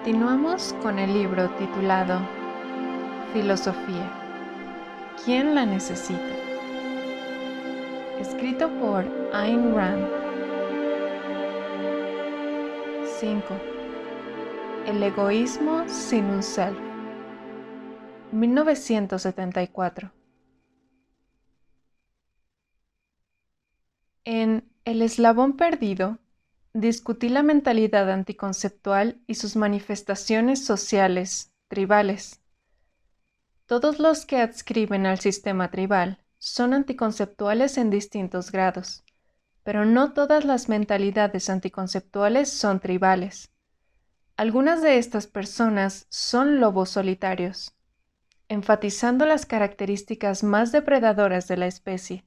Continuamos con el libro titulado Filosofía. ¿Quién la necesita? Escrito por Ayn Rand. 5. El egoísmo sin un self. 1974. En El eslabón perdido, discutí la mentalidad anticonceptual y sus manifestaciones sociales, tribales. Todos los que adscriben al sistema tribal son anticonceptuales en distintos grados, pero no todas las mentalidades anticonceptuales son tribales. Algunas de estas personas son lobos solitarios, enfatizando las características más depredadoras de la especie,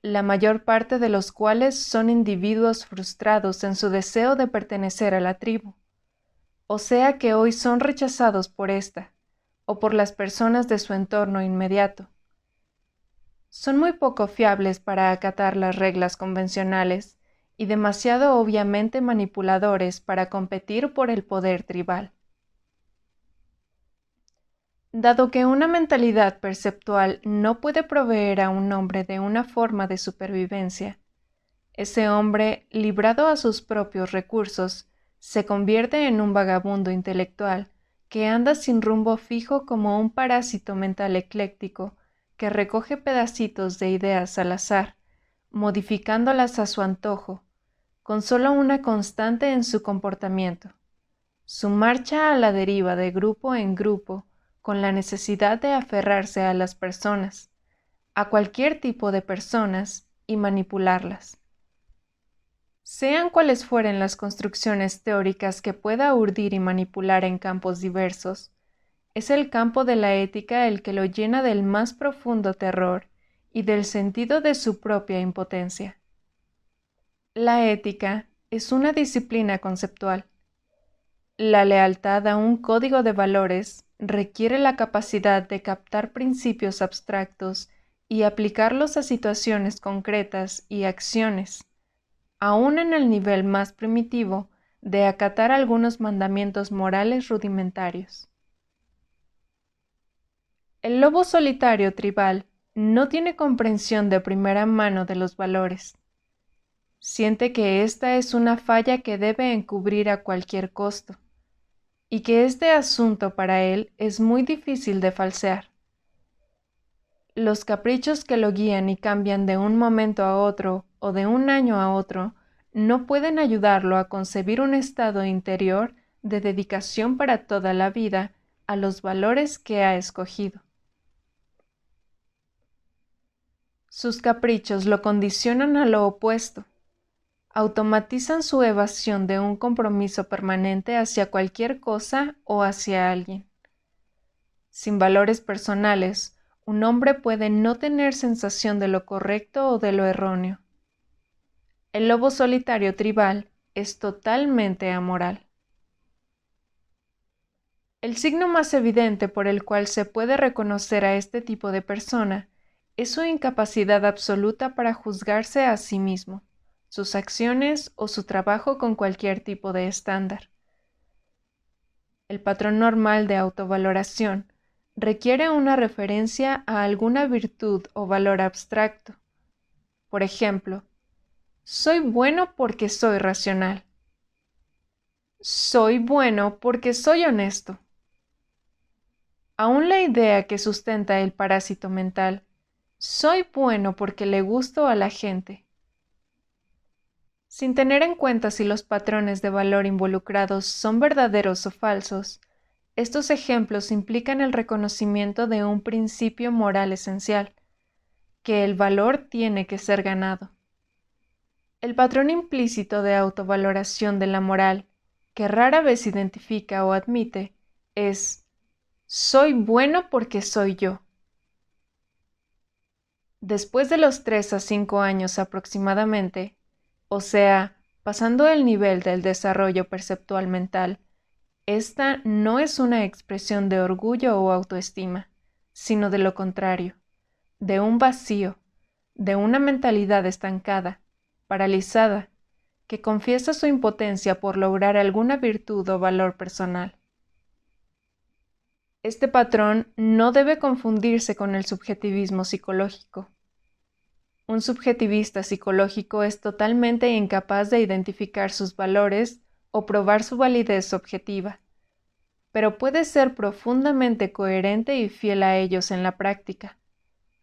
la mayor parte de los cuales son individuos frustrados en su deseo de pertenecer a la tribu, o sea que hoy son rechazados por esta, o por las personas de su entorno inmediato. Son muy poco fiables para acatar las reglas convencionales y demasiado obviamente manipuladores para competir por el poder tribal. Dado que una mentalidad perceptual no puede proveer a un hombre de una forma de supervivencia, ese hombre, librado a sus propios recursos, se convierte en un vagabundo intelectual que anda sin rumbo fijo como un parásito mental ecléctico que recoge pedacitos de ideas al azar, modificándolas a su antojo, con solo una constante en su comportamiento: su marcha a la deriva de grupo en grupo, con la necesidad de aferrarse a las personas, a cualquier tipo de personas, y manipularlas. Sean cuales fueren las construcciones teóricas que pueda urdir y manipular en campos diversos, es el campo de la ética el que lo llena del más profundo terror y del sentido de su propia impotencia. La ética es una disciplina conceptual. La lealtad a un código de valores requiere la capacidad de captar principios abstractos y aplicarlos a situaciones concretas y acciones, aún en el nivel más primitivo de acatar algunos mandamientos morales rudimentarios. El lobo solitario tribal no tiene comprensión de primera mano de los valores. Siente que esta es una falla que debe encubrir a cualquier costo, y que este asunto para él es muy difícil de falsear. Los caprichos que lo guían y cambian de un momento a otro o de un año a otro no pueden ayudarlo a concebir un estado interior de dedicación para toda la vida a los valores que ha escogido. Sus caprichos lo condicionan a lo opuesto. Automatizan su evasión de un compromiso permanente hacia cualquier cosa o hacia alguien. Sin valores personales, un hombre puede no tener sensación de lo correcto o de lo erróneo. El lobo solitario tribal es totalmente amoral. El signo más evidente por el cual se puede reconocer a este tipo de persona es su incapacidad absoluta para juzgarse a sí mismo, sus acciones o su trabajo con cualquier tipo de estándar. El patrón normal de autovaloración requiere una referencia a alguna virtud o valor abstracto. Por ejemplo, soy bueno porque soy racional. Soy bueno porque soy honesto. Aún la idea que sustenta el parásito mental, soy bueno porque le gusto a la gente. Sin tener en cuenta si los patrones de valor involucrados son verdaderos o falsos, estos ejemplos implican el reconocimiento de un principio moral esencial, que el valor tiene que ser ganado. El patrón implícito de autovaloración de la moral, que rara vez identifica o admite, es soy bueno porque soy yo. Después de los 3 a 5 años aproximadamente, o sea, pasando el nivel del desarrollo perceptual mental, esta no es una expresión de orgullo o autoestima, sino de lo contrario, de un vacío, de una mentalidad estancada, paralizada, que confiesa su impotencia por lograr alguna virtud o valor personal. Este patrón no debe confundirse con el subjetivismo psicológico. Un subjetivista psicológico es totalmente incapaz de identificar sus valores o probar su validez objetiva, pero puede ser profundamente coherente y fiel a ellos en la práctica,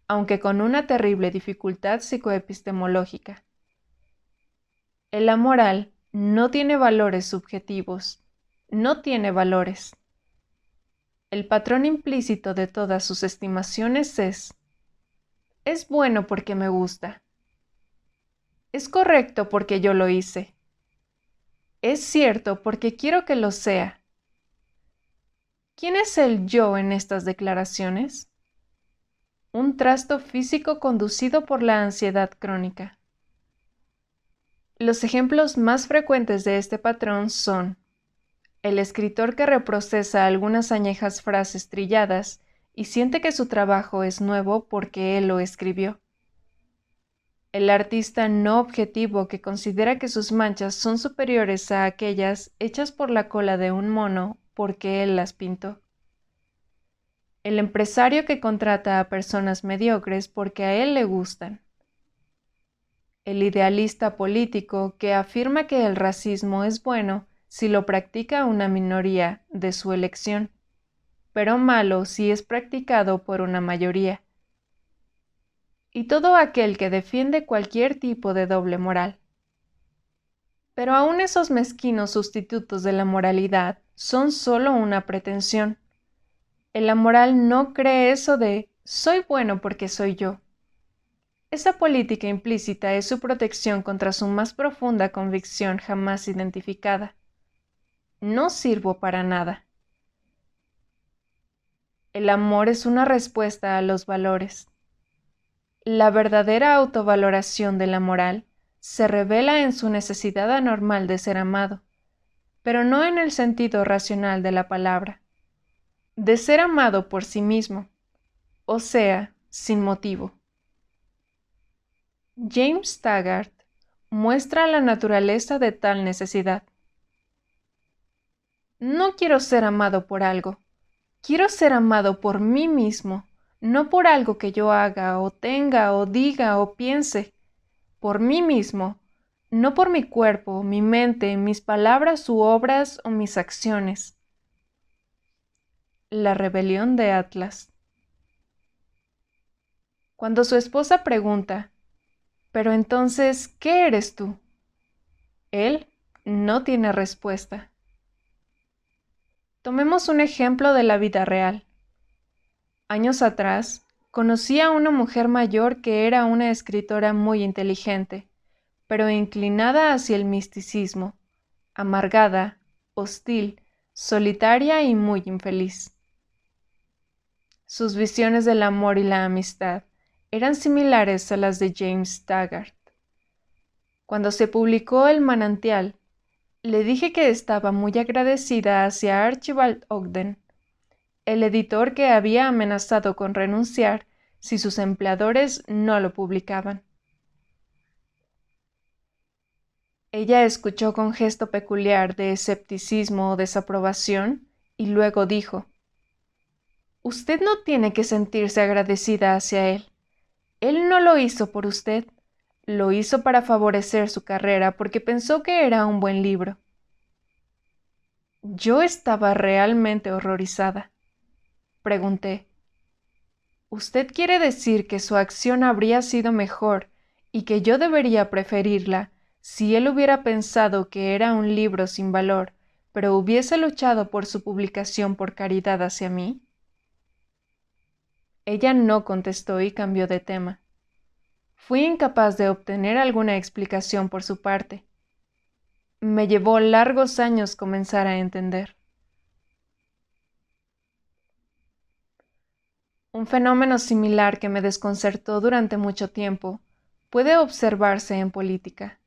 aunque con una terrible dificultad psicoepistemológica. El amoral no tiene valores subjetivos, no tiene valores. El patrón implícito de todas sus estimaciones es bueno porque me gusta. Es correcto porque yo lo hice. Es cierto porque quiero que lo sea. ¿Quién es el yo en estas declaraciones? Un trasto físico conducido por la ansiedad crónica. Los ejemplos más frecuentes de este patrón son el escritor que reprocesa algunas añejas frases trilladas y siente que su trabajo es nuevo porque él lo escribió. El artista no objetivo que considera que sus manchas son superiores a aquellas hechas por la cola de un mono porque él las pintó. El empresario que contrata a personas mediocres porque a él le gustan. El idealista político que afirma que el racismo es bueno si lo practica una minoría de su elección, pero malo si es practicado por una mayoría. Y todo aquel que defiende cualquier tipo de doble moral. Pero aún esos mezquinos sustitutos de la moralidad son solo una pretensión. La moral no cree eso de soy bueno porque soy yo. Esa política implícita es su protección contra su más profunda convicción jamás identificada. No sirvo para nada. El amor es una respuesta a los valores. La verdadera autovaloración de la moral se revela en su necesidad anormal de ser amado, pero no en el sentido racional de la palabra, de ser amado por sí mismo, o sea, sin motivo. James Taggart muestra la naturaleza de tal necesidad. No quiero ser amado por algo, quiero ser amado por mí mismo, no por algo que yo haga o tenga o diga o piense, por mí mismo, no por mi cuerpo, mi mente, mis palabras u obras o mis acciones. La rebelión de Atlas. Cuando su esposa pregunta, «¿Pero entonces qué eres tú?», él no tiene respuesta. Tomemos un ejemplo de la vida real. Años atrás, conocí a una mujer mayor que era una escritora muy inteligente, pero inclinada hacia el misticismo, amargada, hostil, solitaria y muy infeliz. Sus visiones del amor y la amistad eran similares a las de James Taggart. Cuando se publicó El manantial, le dije que estaba muy agradecida hacia Archibald Ogden, el editor que había amenazado con renunciar si sus empleadores no lo publicaban. Ella escuchó con gesto peculiar de escepticismo o desaprobación y luego dijo: «Usted no tiene que sentirse agradecida hacia él. Él no lo hizo por usted, lo hizo para favorecer su carrera porque pensó que era un buen libro». Yo estaba realmente horrorizada. Pregunté: «¿Usted quiere decir que su acción habría sido mejor y que yo debería preferirla si él hubiera pensado que era un libro sin valor, pero hubiese luchado por su publicación por caridad hacia mí?» Ella no contestó y cambió de tema. Fui incapaz de obtener alguna explicación por su parte. Me llevó largos años comenzar a entender. Un fenómeno similar que me desconcertó durante mucho tiempo puede observarse en política.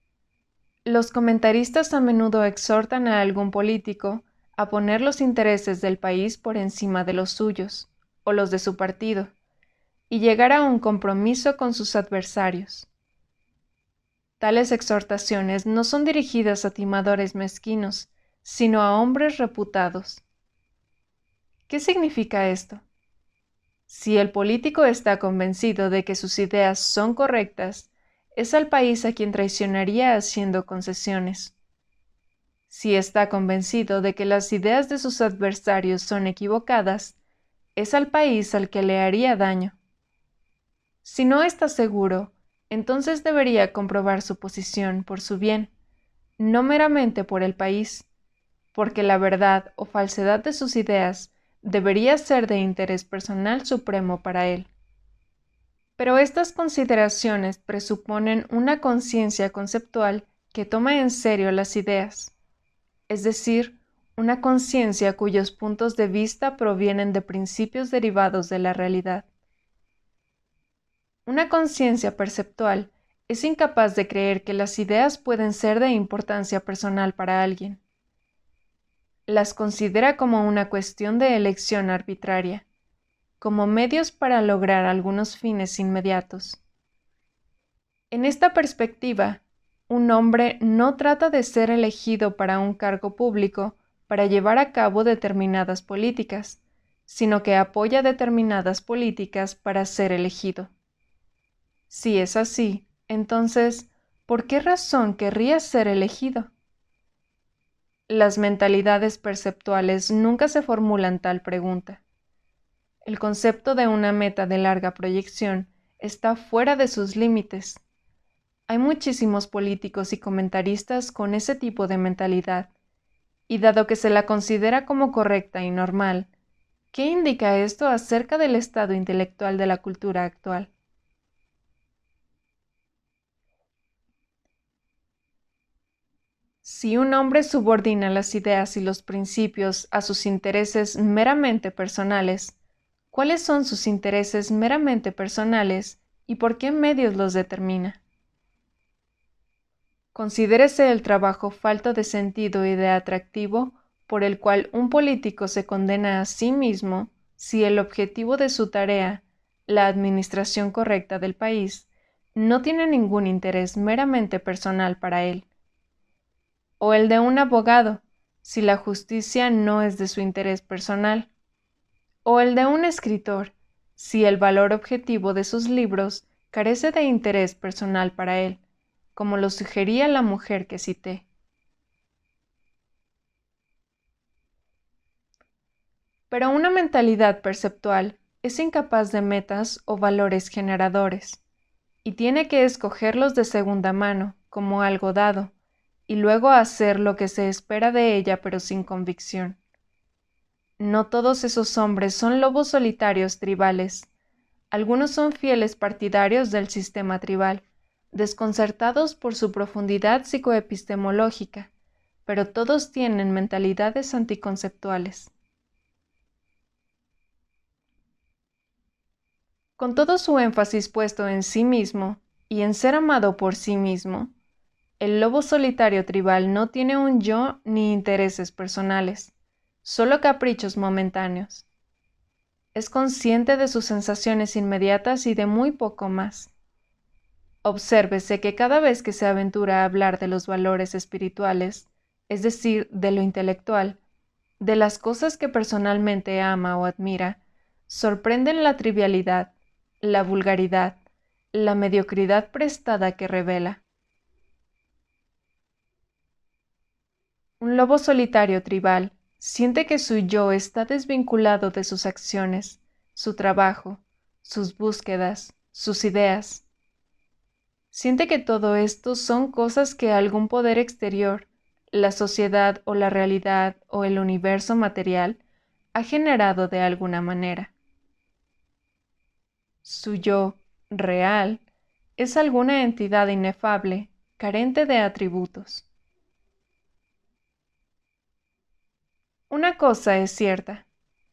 Los comentaristas a menudo exhortan a algún político a poner los intereses del país por encima de los suyos, o los de su partido, y llegar a un compromiso con sus adversarios. Tales exhortaciones no son dirigidas a timadores mezquinos, sino a hombres reputados. ¿Qué significa esto? Si el político está convencido de que sus ideas son correctas, es al país a quien traicionaría haciendo concesiones. Si está convencido de que las ideas de sus adversarios son equivocadas, es al país al que le haría daño. Si no está seguro, entonces debería comprobar su posición por su bien, no meramente por el país, porque la verdad o falsedad de sus ideas debería ser de interés personal supremo para él. Pero estas consideraciones presuponen una conciencia conceptual que toma en serio las ideas, es decir, una conciencia cuyos puntos de vista provienen de principios derivados de la realidad. Una conciencia perceptual es incapaz de creer que las ideas pueden ser de importancia personal para alguien. Las considera como una cuestión de elección arbitraria, como medios para lograr algunos fines inmediatos. En esta perspectiva, un hombre no trata de ser elegido para un cargo público para llevar a cabo determinadas políticas, sino que apoya determinadas políticas para ser elegido. Si es así, entonces, ¿por qué razón querría ser elegido? Las mentalidades perceptuales nunca se formulan tal pregunta. El concepto de una meta de larga proyección está fuera de sus límites. Hay muchísimos políticos y comentaristas con ese tipo de mentalidad, y dado que se la considera como correcta y normal, ¿qué indica esto acerca del estado intelectual de la cultura actual? Si un hombre subordina las ideas y los principios a sus intereses meramente personales, ¿cuáles son sus intereses meramente personales y por qué medios los determina? Considérese el trabajo falto de sentido y de atractivo por el cual un político se condena a sí mismo si el objetivo de su tarea, la administración correcta del país, no tiene ningún interés meramente personal para él. O el de un abogado, si la justicia no es de su interés personal. O el de un escritor, si el valor objetivo de sus libros carece de interés personal para él, como lo sugería la mujer que cité. Pero una mentalidad perceptual es incapaz de metas o valores generadores, y tiene que escogerlos de segunda mano, como algo dado, y luego hacer lo que se espera de ella pero sin convicción. No todos esos hombres son lobos solitarios tribales. Algunos son fieles partidarios del sistema tribal, desconcertados por su profundidad psicoepistemológica, pero todos tienen mentalidades anticonceptuales. Con todo su énfasis puesto en sí mismo y en ser amado por sí mismo, el lobo solitario tribal no tiene un yo ni intereses personales, solo caprichos momentáneos. Es consciente de sus sensaciones inmediatas y de muy poco más. Obsérvese que cada vez que se aventura a hablar de los valores espirituales, es decir, de lo intelectual, de las cosas que personalmente ama o admira, sorprenden la trivialidad, la vulgaridad, la mediocridad prestada que revela. Un lobo solitario tribal siente que su yo está desvinculado de sus acciones, su trabajo, sus búsquedas, sus ideas. Siente que todo esto son cosas que algún poder exterior, la sociedad o la realidad o el universo material, ha generado de alguna manera. Su yo, real, es alguna entidad inefable, carente de atributos. Una cosa es cierta,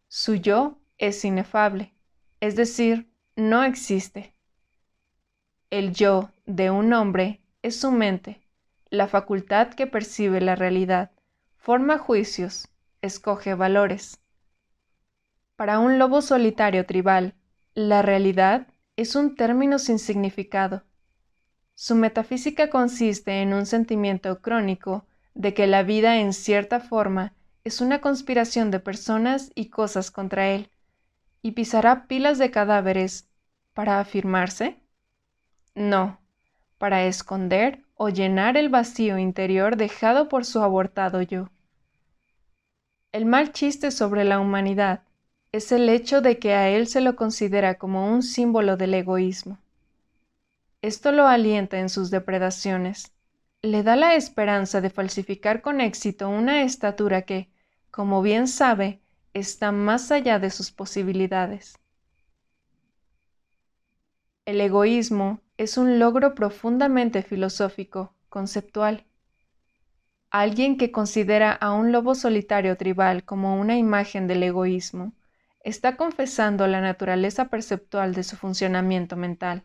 su yo es inefable, es decir, no existe. El yo de un hombre es su mente, la facultad que percibe la realidad, forma juicios, escoge valores. Para un lobo solitario tribal, la realidad es un término sin significado. Su metafísica consiste en un sentimiento crónico de que la vida en cierta forma es una conspiración de personas y cosas contra él, y pisará pilas de cadáveres para afirmarse. No, para esconder o llenar el vacío interior dejado por su abortado yo. El mal chiste sobre la humanidad es el hecho de que a él se lo considera como un símbolo del egoísmo. Esto lo alienta en sus depredaciones, le da la esperanza de falsificar con éxito una estatura que, como bien sabe, está más allá de sus posibilidades. El egoísmo es un logro profundamente filosófico, conceptual. Alguien que considera a un lobo solitario tribal como una imagen del egoísmo, está confesando la naturaleza perceptual de su funcionamiento mental.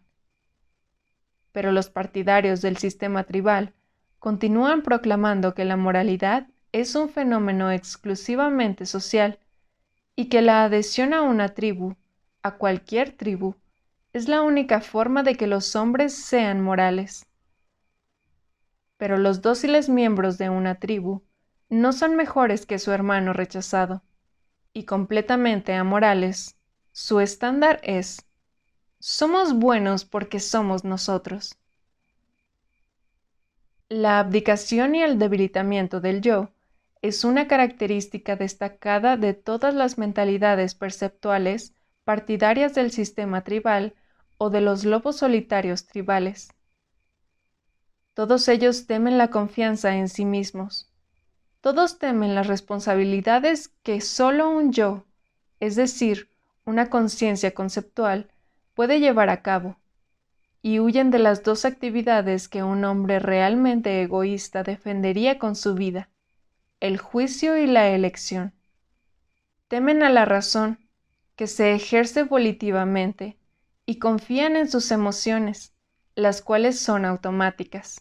Pero los partidarios del sistema tribal continúan proclamando que la moralidad es un fenómeno exclusivamente social y que la adhesión a una tribu, a cualquier tribu, es la única forma de que los hombres sean morales. Pero los dóciles miembros de una tribu no son mejores que su hermano rechazado, y completamente amorales, su estándar es: somos buenos porque somos nosotros. La abdicación y el debilitamiento del yo es una característica destacada de todas las mentalidades perceptuales partidarias del sistema tribal o de los lobos solitarios tribales. Todos ellos temen la confianza en sí mismos. Todos temen las responsabilidades que solo un yo, es decir, una conciencia conceptual, puede llevar a cabo, y huyen de las dos actividades que un hombre realmente egoísta defendería con su vida: el juicio y la elección. Temen a la razón, que se ejerce volitivamente, y confían en sus emociones, las cuales son automáticas.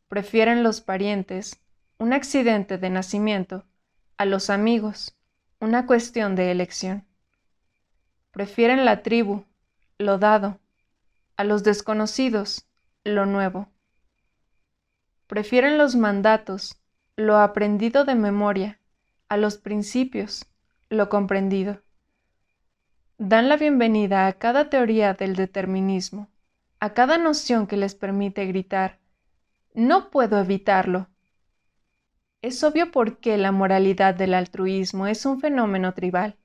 Prefieren los parientes, un accidente de nacimiento, a los amigos, una cuestión de elección. Prefieren la tribu, lo dado, a los desconocidos, lo nuevo. Prefieren los mandatos, lo aprendido de memoria, a los principios, lo comprendido. Dan la bienvenida a cada teoría del determinismo, a cada noción que les permite gritar: no puedo evitarlo. Es obvio por qué la moralidad del altruismo es un fenómeno tribal.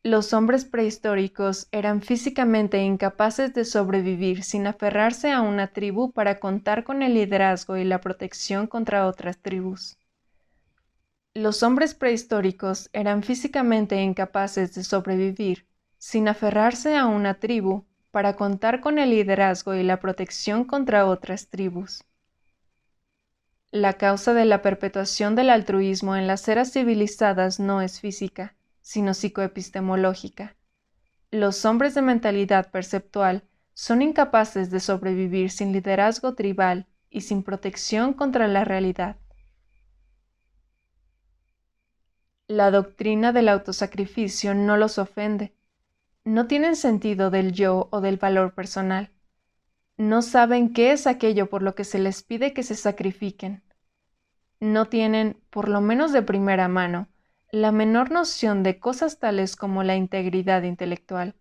Los hombres prehistóricos eran físicamente incapaces de sobrevivir sin aferrarse a una tribu para contar con el liderazgo y la protección contra otras tribus. Los hombres prehistóricos eran físicamente incapaces de sobrevivir sin aferrarse a una tribu para contar con el liderazgo y la protección contra otras tribus. La causa de la perpetuación del altruismo en las eras civilizadas no es física, sino psicoepistemológica. Los hombres de mentalidad perceptual son incapaces de sobrevivir sin liderazgo tribal y sin protección contra la realidad. La doctrina del autosacrificio no los ofende. No tienen sentido del yo o del valor personal. No saben qué es aquello por lo que se les pide que se sacrifiquen. No tienen, por lo menos de primera mano, la menor noción de cosas tales como la integridad intelectual,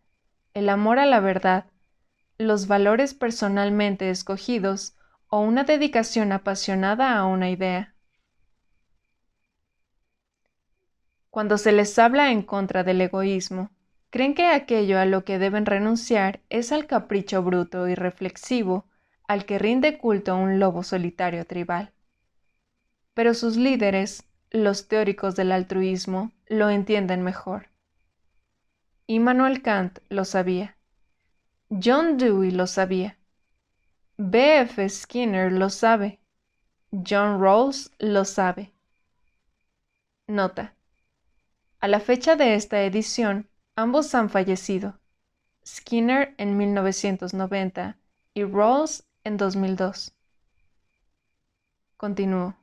el amor a la verdad, los valores personalmente escogidos o una dedicación apasionada a una idea. Cuando se les habla en contra del egoísmo, creen que aquello a lo que deben renunciar es al capricho bruto y reflexivo al que rinde culto un lobo solitario tribal. Pero sus líderes, los teóricos del altruismo, lo entienden mejor. Immanuel Kant lo sabía. John Dewey lo sabía. B. F. Skinner lo sabe. John Rawls lo sabe. Nota: a la fecha de esta edición, ambos han fallecido. Skinner en 1990 y Rawls en 2002. Continúo.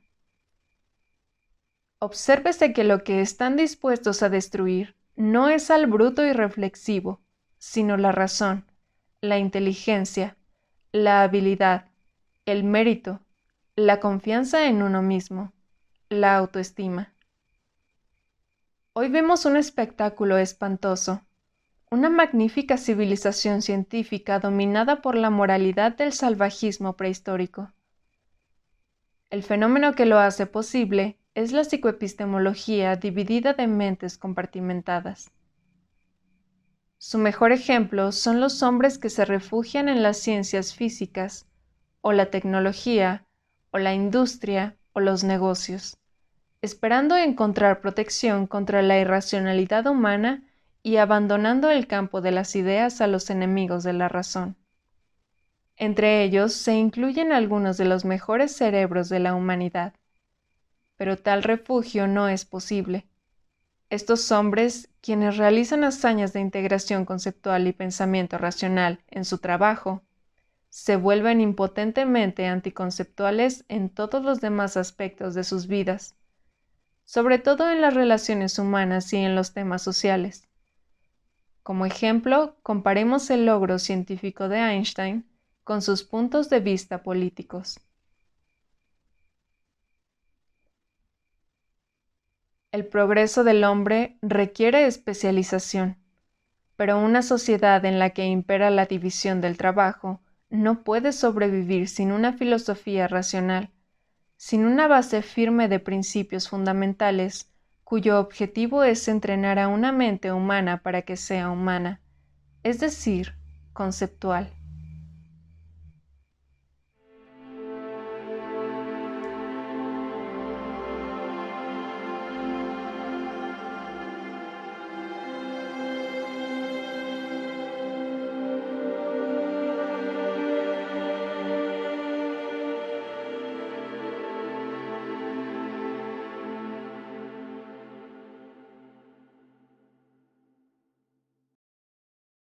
Obsérvese que lo que están dispuestos a destruir no es al bruto y reflexivo, sino la razón, la inteligencia, la habilidad, el mérito, la confianza en uno mismo, la autoestima. Hoy vemos un espectáculo espantoso, una magnífica civilización científica dominada por la moralidad del salvajismo prehistórico. El fenómeno que lo hace posible es la psicoepistemología dividida de mentes compartimentadas. Su mejor ejemplo son los hombres que se refugian en las ciencias físicas, o la tecnología, o la industria, o los negocios, esperando encontrar protección contra la irracionalidad humana y abandonando el campo de las ideas a los enemigos de la razón. Entre ellos se incluyen algunos de los mejores cerebros de la humanidad. Pero tal refugio no es posible. Estos hombres, quienes realizan hazañas de integración conceptual y pensamiento racional en su trabajo, se vuelven impotentemente anticonceptuales en todos los demás aspectos de sus vidas, sobre todo en las relaciones humanas y en los temas sociales. Como ejemplo, comparemos el logro científico de Einstein con sus puntos de vista políticos. El progreso del hombre requiere especialización, pero una sociedad en la que impera la división del trabajo no puede sobrevivir sin una filosofía racional, sin una base firme de principios fundamentales, cuyo objetivo es entrenar a una mente humana para que sea humana, es decir, conceptual.